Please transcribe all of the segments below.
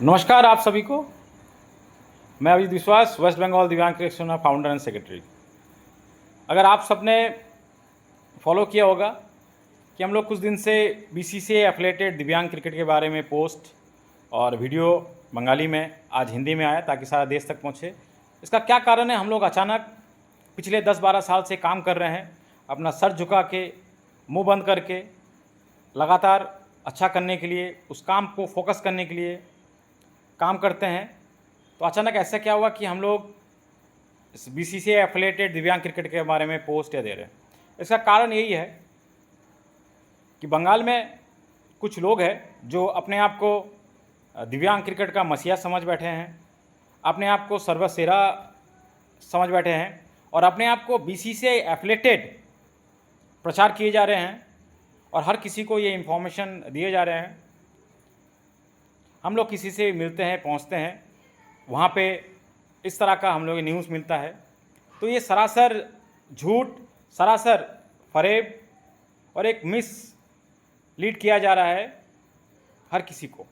नमस्कार आप सभी को। मैं अभिजीत विश्वास, वेस्ट बंगाल दिव्यांग क्रिकेट फाउंडर एंड सेक्रेटरी। अगर आप सबने फॉलो किया होगा कि हम लोग कुछ दिन से बीसीसीआई एफिलिएटेड दिव्यांग क्रिकेट के बारे में पोस्ट और वीडियो बंगाली में आज हिंदी में आया ताकि सारा देश तक पहुँचे। इसका क्या कारण है? हम लोग अचानक पिछले 10-12 साल से काम कर रहे हैं, अपना सर झुका के, मुंह बंद करके, लगातार अच्छा करने के लिए, उस काम को फोकस करने के लिए काम करते हैं। तो अचानक ऐसा क्या हुआ कि हम लोग इस बीसीसीआई एफिलिएटेड दिव्यांग क्रिकेट के बारे में पोस्ट या दे रहे हैं। इसका कारण यही है कि बंगाल में कुछ लोग हैं जो अपने आप को दिव्यांग क्रिकेट का मसीहा समझ बैठे हैं, अपने आप को सर्वसेरा समझ बैठे हैं और अपने आप को बीसीसीआई एफिलिएटेड प्रचार किए जा रहे हैं और हर किसी को ये इन्फॉर्मेशन दिए जा रहे हैं। हम लोग किसी से मिलते हैं, पहुंचते हैं, वहाँ पे इस तरह का हम लोग न्यूज़ मिलता है। तो ये सरासर झूठ, सरासर फरेब और एक मिस लीड किया जा रहा है हर किसी को।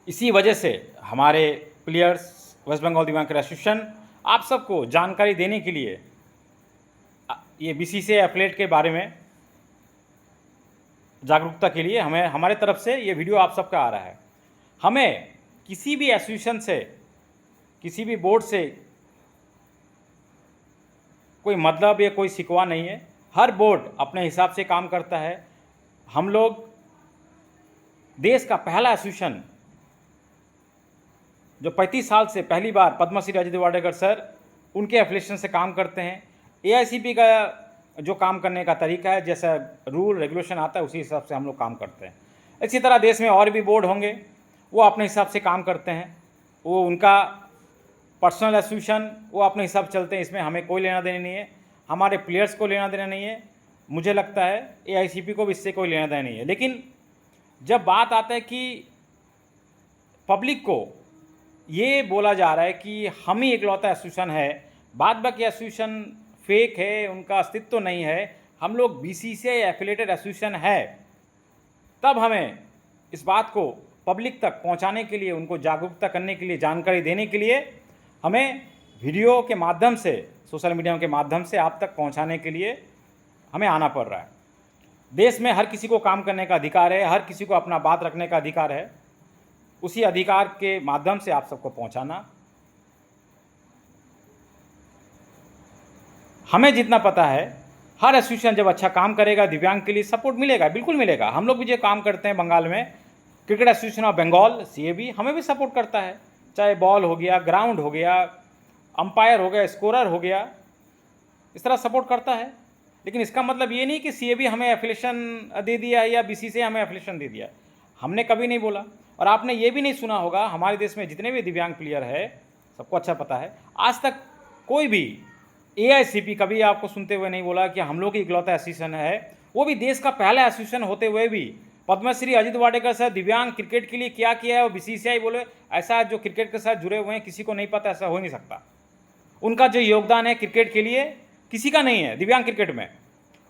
इसी वजह से हमारे प्लेयर्स, वेस्ट बंगाल दिव्यांग क्रिकेट एसोसिएशन आप सबको जानकारी देने के लिए ये बीसीसीआई एफिलिएट के बारे में जागरूकता के लिए हमें हमारे तरफ से ये वीडियो आप सबका आ रहा है। हमें किसी भी एसोसिएशन से, किसी भी बोर्ड से कोई मतलब या कोई शिकवा नहीं है। हर बोर्ड अपने हिसाब से काम करता है। हम लोग देश का पहला एसोसिएशन जो 35 साल से पहली बार पद्मश्री अजित वाडेकर सर उनके एफिलिएशन से काम करते हैं। एआईसीपी का जो काम करने का तरीका है, जैसा रूल रेगुलेशन आता है, उसी हिसाब से हम लोग काम करते हैं। इसी तरह देश में और भी बोर्ड होंगे, वो अपने हिसाब से काम करते हैं। वो उनका पर्सनल एसोसिएशन, वो अपने हिसाब से चलते हैं। इसमें हमें कोई लेना देना नहीं है, हमारे प्लेयर्स को लेना देना नहीं है। मुझे लगता है एआईसीपी को भी इससे कोई लेना देना नहीं है। लेकिन जब बात आता है कि पब्लिक को ये बोला जा रहा है कि हम ही इकलौता एसोसिएशन है, बाद बाकी एसोसिएशन फेक है, उनका अस्तित्व तो नहीं है, हम लोग बीसीसीआई एफिलिएटेड एसोसिएशन है, तब हमें इस बात को पब्लिक तक पहुंचाने के लिए, उनको जागरूकता करने के लिए, जानकारी देने के लिए हमें वीडियो के माध्यम से, सोशल मीडिया के माध्यम से आप तक पहुंचाने के लिए हमें आना पड़ रहा है। देश में हर किसी को काम करने का अधिकार है, हर किसी को अपना बात रखने का अधिकार है। उसी अधिकार के माध्यम से आप सबको पहुंचाना। हमें जितना पता है, हर एसोसिएशन जब अच्छा काम करेगा, दिव्यांग के लिए सपोर्ट मिलेगा, बिल्कुल मिलेगा। हम लोग भी जो काम करते हैं बंगाल में, cricket association of Bengal CAB हमें भी सपोर्ट करता है। चाहे बॉल हो गया, ग्राउंड हो गया, अंपायर हो गया, स्कोरर हो गया, इस तरह सपोर्ट करता है। लेकिन इसका मतलब ये नहीं कि सीएबी हमें एफिलिएशन दे दिया या बीसीसीआई हमें एफिलिएशन दे दिया। हमने कभी नहीं बोला। और आपने ये भी नहीं सुना होगा, हमारे देश में जितने भी दिव्यांग प्लेयर है, सबको अच्छा पता है, आज तक कोई भी एआईसीपी कभी आपको सुनते हुए नहीं बोला कि हम लोग की इकलौता एसोसिएशन है। वो भी देश का पहला एसोसिएशन होते हुए भी पद्मश्री अजित वाडेकर सर दिव्यांग क्रिकेट के लिए क्या किया है, वो बीसीसीआई बोले ऐसा जो क्रिकेट के साथ जुड़े हुए हैं किसी को नहीं पता, ऐसा हो नहीं सकता। उनका जो योगदान है क्रिकेट के लिए किसी का नहीं है दिव्यांग क्रिकेट में।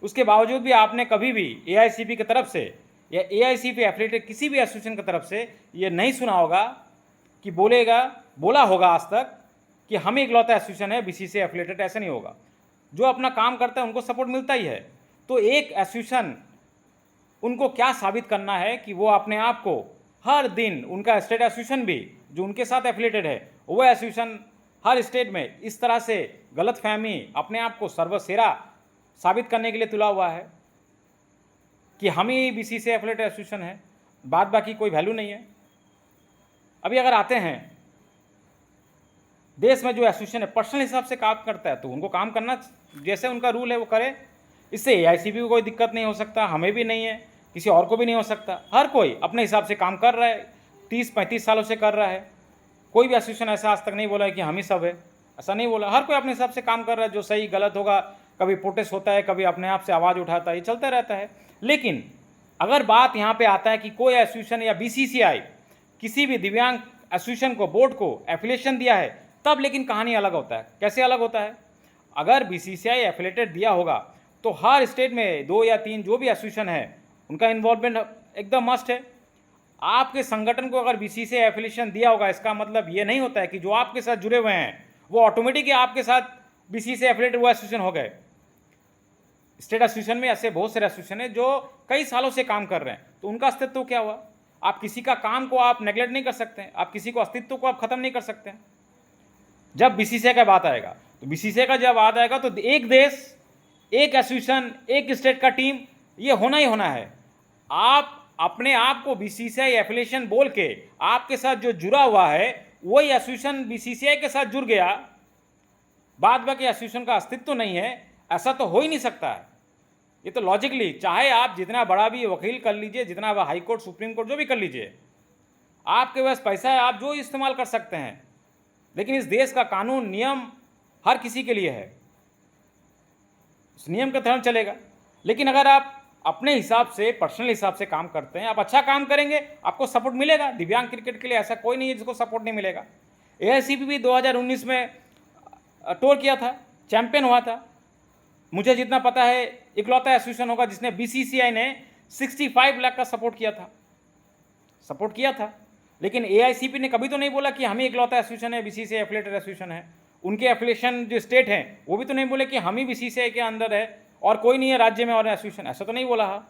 उसके बावजूद भी आपने कभी भी एआईसीपी की तरफ से या एआईसीपी एफिलिएटेड किसी भी एसोसिएशन की तरफ से ये नहीं सुना होगा कि बोला होगा आज तक कि हमें इकलौता एसोसिएशन है बीसीसीआई एफिलिएटेड। ऐसा नहीं होगा। जो अपना काम करता है उनको सपोर्ट मिलता ही है। तो एक एसोसिएशन उनको क्या साबित करना है कि वो अपने आप को हर दिन, उनका स्टेट एसोसिएशन भी जो उनके साथ एफिलिएटेड है, वो एसोसिएशन हर स्टेट में इस तरह से गलतफहमी, अपने आप को सर्वसेरा साबित करने के लिए तुला हुआ है कि हम ही बीसीसीआई एफिलिएटेड एसोसिएशन है, बाद बाकी कोई वैल्यू नहीं है। अभी अगर आते हैं, देश में जो एसोसिएशन है पर्सनल हिसाब से काम करता है, तो उनको काम करना, जैसे उनका रूल है वो करे। इससे एआईसीबी को कोई दिक्कत नहीं हो सकता, हमें भी नहीं है, किसी और को भी नहीं हो सकता। हर कोई अपने हिसाब से काम कर रहा है, 30-35 सालों से कर रहा है। कोई भी एसोसिएशन ऐसा आज तक नहीं बोला है कि हम ही सब है, ऐसा नहीं बोला। हर कोई अपने हिसाब से काम कर रहा है। जो सही गलत होगा, कभी प्रोटेस्ट होता है, कभी अपने आप से आवाज़ उठाता है, ये चलता रहता है। लेकिन अगर बात यहाँ पे आता है कि कोई एसोसिएशन या बीसीसीआई किसी भी दिव्यांग एसोसिएशन को, बोर्ड को एफिलिएशन दिया है, तब लेकिन कहानी अलग होता है। कैसे अलग होता है? अगर बीसीसीआई एफिलिएटेड दिया होगा तो हर स्टेट में 2 या 3 जो भी एसोसिएशन है उनका इन्वॉल्वमेंट एकदम मस्ट है। आपके संगठन को अगर बीसीसीआई एफिलिएशन दिया होगा, इसका मतलब ये नहीं होता है कि जो आपके साथ जुड़े हुए हैं वो ऑटोमेटिक आपके साथ बीसीसीआई एफिलिएटेड हुआ एसोसिएशन हो गए। स्टेट एसोसिएशन में ऐसे बहुत सारे एसोसिएशन है जो कई सालों से काम कर रहे हैं, तो उनका अस्तित्व क्या हुआ? आप किसी का काम को आप नेग्लेक्ट नहीं कर सकते हैं, आप किसी को अस्तित्व को आप खत्म नहीं कर सकते हैं। जब बीसीसीआई का बात आएगा, तो बीसीसीआई का जब बात आएगा तो एक देश, एक एसोसिएशन, एक स्टेट का टीम, ये होना ही होना है। आप अपने आप को बीसीसीआई एफिलिएशन बोल के आपके साथ जो जुड़ा हुआ है वही एसोसिएशन बीसीसीआई के साथ जुड़ गया, बाद बाकी एसोसिएशन का अस्तित्व नहीं है, ऐसा तो हो ही नहीं सकता है। ये तो लॉजिकली, चाहे आप जितना बड़ा भी वकील कर लीजिए, जितना हाई कोर्ट, सुप्रीम कोर्ट, जो भी कर लीजिए, आपके पास पैसा है, आप जो इस्तेमाल कर सकते हैं, लेकिन इस देश का कानून, नियम हर किसी के लिए है, उस नियम के तहत चलेगा। लेकिन अगर आप अपने हिसाब से, पर्सनल हिसाब से काम करते हैं, आप अच्छा काम करेंगे, आपको सपोर्ट मिलेगा। दिव्यांग क्रिकेट के लिए ऐसा कोई नहीं है जिसको सपोर्ट नहीं मिलेगा। एआईसीपी भी 2019 में टूर किया था, चैंपियन हुआ था। मुझे जितना पता है इकलौता एसोसिएशन होगा जिसने बीसीसीआई ने 65 लाख का सपोर्ट किया था। लेकिन एआईसीपी ने कभी तो नहीं बोला कि हम ही इकलौता एसोसिएशन है, बीसीसीआई एफिलिएटेड एसोसिएशन है। उनके एफिलिएशन जो स्टेट हैं वो भी तो नहीं बोले कि हम ही बीसीसीआई के अंदर है और कोई नहीं है राज्य में और एसोसिएशन, ऐसा तो नहीं बोला है।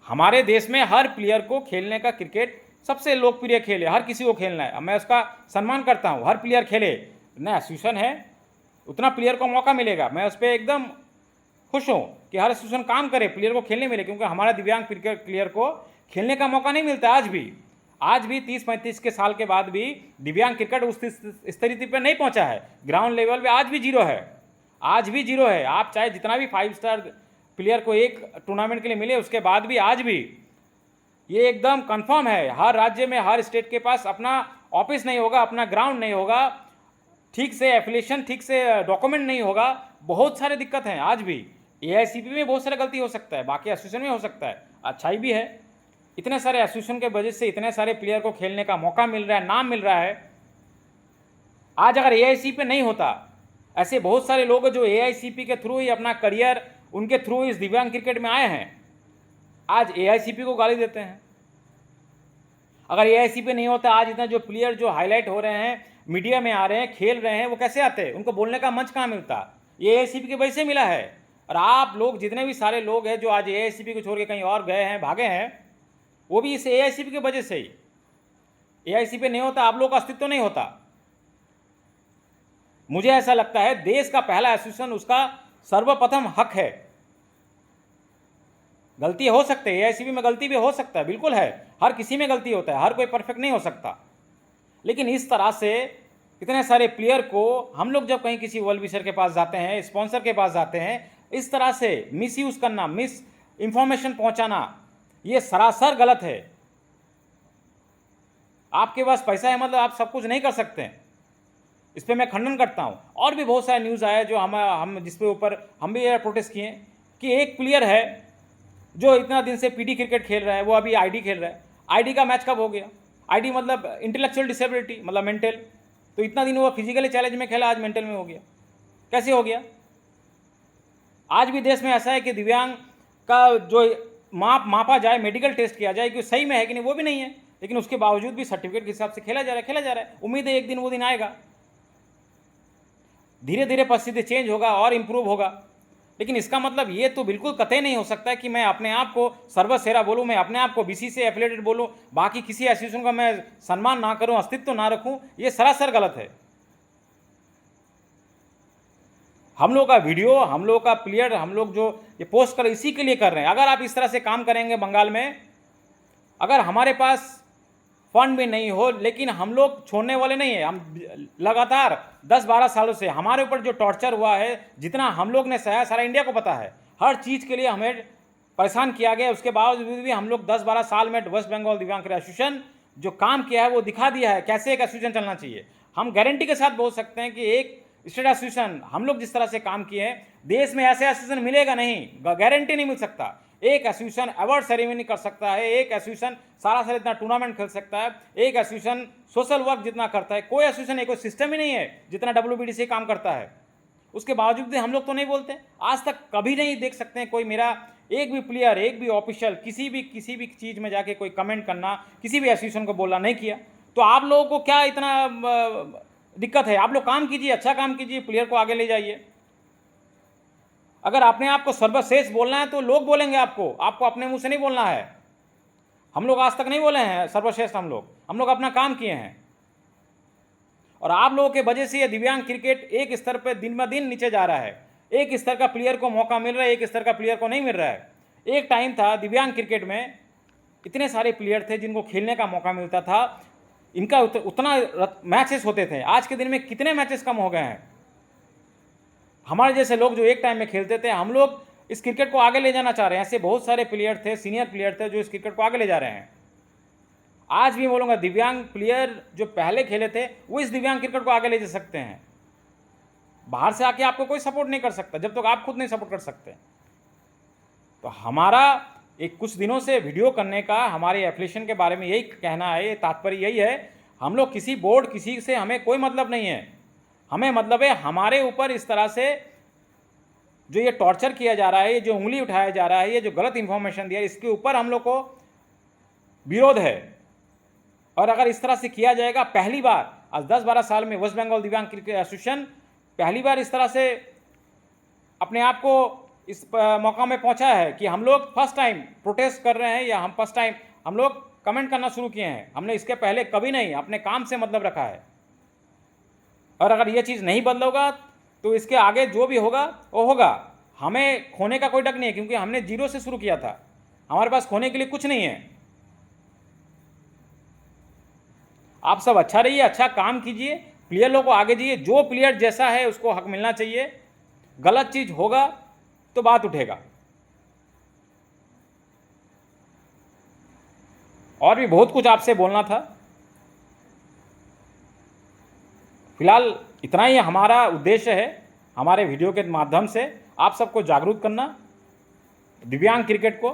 हमारे देश में हर प्लेयर को खेलने का क्रिकेट सबसे लोकप्रिय खेल है, हर किसी को खेलना है, मैं उसका सम्मान करता हूँ। हर प्लेयर खेले, ना एसोसिएशन है उतना प्लेयर को मौका मिलेगा, मैं उस पर एकदम खुश हूँ कि हर एसोसिएशन काम करे, प्लेयर को खेलने मिले, क्योंकि हमारा दिव्यांग क्रिकेट प्लेयर को खेलने का मौका नहीं मिलता। आज भी 30-35 के साल के बाद भी दिव्यांग क्रिकेट उस स्थिति पर नहीं पहुँचा है। ग्राउंड लेवल पे आज भी जीरो है। आप चाहे जितना भी 5 स्टार प्लेयर को एक टूर्नामेंट के लिए मिले, उसके बाद भी आज भी ये एकदम कंफर्म है, हर राज्य में, हर स्टेट के पास अपना ऑफिस नहीं होगा, अपना ग्राउंड नहीं होगा, ठीक से एफिलिएशन, ठीक से डॉक्यूमेंट नहीं होगा, बहुत सारे दिक्कत हैं। आज भी एआईसीपी में बहुत सारे गलती हो सकता है, बाकी एसोसिएशन में हो सकता है, अच्छाई भी है। इतने सारे एसोसिएशन के वजह से इतने सारे प्लेयर को खेलने का मौका मिल रहा है, नाम मिल रहा है। आज अगर एआईसीपी नहीं होता, ऐसे बहुत सारे लोग जो एआईसीपी के थ्रू ही अपना करियर, उनके थ्रू इस दिव्यांग क्रिकेट में आए हैं, आज एआईसीपी को गाली देते हैं। अगर एआईसीपी नहीं होता, आज इतना जो प्लेयर जो हाईलाइट हो रहे हैं, मीडिया में आ रहे हैं, खेल रहे हैं, वो कैसे आते? उनको बोलने का मंच कहाँ मिलता? ये एआईसीपी की वजह से मिला है। और आप लोग, जितने भी सारे लोग हैं जो आज एआईसीपी को छोड़ के कहीं और गए हैं, भागे हैं, वो भी इस एआईसीपी की वजह से ही। एआईसीपी नहीं होता, आप लोग का अस्तित्व नहीं होता। मुझे ऐसा लगता है देश का पहला एसोसिएशन, उसका सर्वप्रथम हक है। गलती हो सकती है, एआईसीपी में गलती भी हो सकता है, बिल्कुल है, हर किसी में गलती होता है, हर कोई परफेक्ट नहीं हो सकता। लेकिन इस तरह से इतने सारे प्लेयर को हम लोग जब कहीं किसी वेल विशर के पास जाते हैं, स्पॉन्सर के पास जाते हैं, इस तरह से मिसयूज करना, मिस इंफॉर्मेशन पहुंचाना, ये सरासर गलत है। आपके पास पैसा है मतलब आप सब कुछ नहीं कर सकते हैं, इस पर मैं खंडन करता हूँ। और भी बहुत सारे न्यूज़ आए जो हम जिसके ऊपर हम भी प्रोटेस्ट किए कि एक प्लेयर है जो इतना दिन से पीटी क्रिकेट खेल रहा है, वो अभी आईडी खेल रहा है। आईडी का मैच कब हो गया? आईडी मतलब इंटेलेक्चुअल डिसेबिलिटी, मतलब मेंटल। तो इतना दिन वो फिजिकली चैलेंज में खेला, आज मेंटल में हो गया, कैसे हो गया? आज भी देश में ऐसा है कि दिव्यांग का जो मापा जाए, मेडिकल टेस्ट किया जाए कि सही में है कि नहीं, वो भी नहीं है, लेकिन उसके बावजूद भी सर्टिफिकेट के हिसाब से खेला जा रहा है। उम्मीद है एक दिन वो दिन आएगा, धीरे धीरे परिस्थिति चेंज होगा और इम्प्रूव होगा। लेकिन इसका मतलब ये तो बिल्कुल कतई नहीं हो सकता कि मैं अपने आप को सर्वसेरा बोलूँ, मैं अपने आप को बीसीसीआई एफिलिएटेड बोलूँ, बाकी किसी एसोसिएशन का मैं सम्मान ना करूँ, अस्तित्व ना रखूँ, ये सरासर गलत है। हम लोग का वीडियो, हम लोग का प्लेयर, हम लोग जो ये पोस्ट कर इसी के लिए कर रहे हैं। अगर आप इस तरह से काम करेंगे बंगाल में, अगर हमारे पास फंड भी नहीं हो, लेकिन हम लोग छोड़ने वाले नहीं है। हम लगातार 10-12 सालों से हमारे ऊपर जो टॉर्चर हुआ है, जितना हम लोग ने सहा, सारा इंडिया को पता है। हर चीज़ के लिए हमें परेशान किया गया, उसके बावजूद भी हम लोग 10-12 साल में वेस्ट बंगाल दिव्यांग एसोसिएशन जो काम किया है वो दिखा दिया है कैसे एक एसोसिएशन चलना चाहिए। हम गारंटी के साथ बोल सकते हैं कि एक स्टेट एसोसिएशन, हम लोग जिस तरह से काम किए हैं, देश में ऐसे एसोसिएशन मिलेगा नहीं, गारंटी नहीं मिल सकता। एक एसोसिएशन अवार्ड सेरेमनी कर सकता है, एक एसोसिएशन सारा इतना टूर्नामेंट खेल सकता है, एक एसोसिएशन सोशल वर्क जितना करता है, कोई एसोसिएशन, एक सिस्टम ही नहीं है जितना WBDC काम करता है। उसके बावजूद भी हम लोग तो नहीं बोलते। आज तक कभी नहीं देख सकते हैं कोई मेरा एक भी प्लेयर, एक भी ऑफिशियल किसी भी चीज़ में जाके कोई कमेंट करना, किसी भी एसोसिएशन को बोलना नहीं किया। तो आप लोगों को क्या इतना दिक्कत है? आप लोग काम कीजिए, अच्छा काम कीजिए, प्लेयर को आगे ले जाइए। अगर अपने आप को सर्वश्रेष्ठ बोलना है तो लोग बोलेंगे आपको अपने मुंह से नहीं बोलना है। हम लोग आज तक नहीं बोले हैं सर्वश्रेष्ठ, हम लोग अपना काम किए हैं। और आप लोगों के वजह से ये दिव्यांग क्रिकेट एक स्तर पर दिन ब दिन नीचे जा रहा है। एक स्तर का प्लेयर को मौका मिल रहा है, एक स्तर का प्लेयर को नहीं मिल रहा है। एक टाइम था दिव्यांग क्रिकेट में इतने सारे प्लेयर थे जिनको खेलने का मौका मिलता था, इनका उतना मैचेस होते थे। आज के दिन में कितने मैचेस कम हो गए हैं। हमारे जैसे लोग जो एक टाइम में खेलते थे, हम लोग इस क्रिकेट को आगे ले जाना चाह रहे हैं। ऐसे बहुत सारे प्लेयर थे, सीनियर प्लेयर थे जो इस क्रिकेट को आगे ले जा रहे हैं। आज भी बोलूँगा दिव्यांग प्लेयर जो पहले खेले थे वो इस दिव्यांग क्रिकेट को आगे ले जा सकते हैं। बाहर से आके आपको कोई सपोर्ट नहीं कर सकता जब तक आप खुद नहीं सपोर्ट कर सकते। तो हमारा एक कुछ दिनों से वीडियो करने का हमारे एफिलिएशन के बारे में यही कहना है, तात्पर्य यही है। हम लोग किसी बोर्ड किसी से हमें कोई मतलब नहीं है। हमें मतलब है हमारे ऊपर इस तरह से जो ये टॉर्चर किया जा रहा है, ये जो उंगली उठाया जा रहा है, ये जो गलत इंफॉर्मेशन दिया, इसके ऊपर हम लोग को विरोध है। और अगर इस तरह से किया जाएगा, पहली बार आज 10-12 साल में वेस्ट बंगाल दिव्यांग क्रिकेट एसोसिएशन पहली बार इस तरह से अपने आप को इस मौका में पहुंचा है कि हम लोग फर्स्ट टाइम प्रोटेस्ट कर रहे हैं, या हम फर्स्ट टाइम हम लोग कमेंट करना शुरू किए हैं। हमने इसके पहले कभी नहीं अपने काम से मतलब रखा है। और अगर ये चीज़ नहीं बदलोगा तो इसके आगे जो भी होगा वो होगा। हमें खोने का कोई डर नहीं है, क्योंकि हमने जीरो से शुरू किया था। हमारे पास खोने के लिए कुछ नहीं है। आप सब अच्छा रहिए, अच्छा काम कीजिए, प्लेयर लोगों को आगे जाइए। जो प्लेयर जैसा है उसको हक मिलना चाहिए। गलत चीज होगा तो बात उठेगा। और भी बहुत कुछ आपसे बोलना था, फिलहाल इतना ही हमारा उद्देश्य है। हमारे वीडियो के माध्यम से आप सबको जागरूक करना दिव्यांग क्रिकेट को।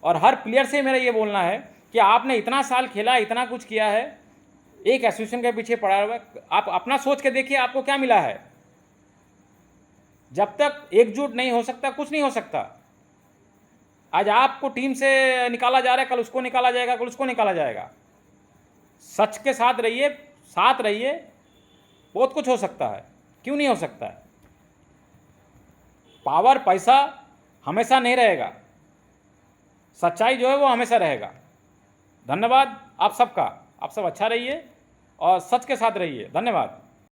और हर प्लेयर से मेरा ये बोलना है कि आपने इतना साल खेला, इतना कुछ किया है, एक एसोसिएशन के पीछे पड़ा हुआ है। आप अपना सोच के देखिए आपको क्या मिला है। जब तक एकजुट नहीं हो सकता कुछ नहीं हो सकता। आज आपको टीम से निकाला जा रहा है, कल उसको निकाला जाएगा, कल उसको निकाला जाएगा। सच के साथ रहिए, साथ रहिए, बहुत कुछ हो सकता है। क्यों नहीं हो सकता है? पावर पैसा हमेशा नहीं रहेगा, सच्चाई जो है वो हमेशा रहेगा। धन्यवाद आप सबका। आप सब अच्छा रहिए और सच के साथ रहिए। धन्यवाद।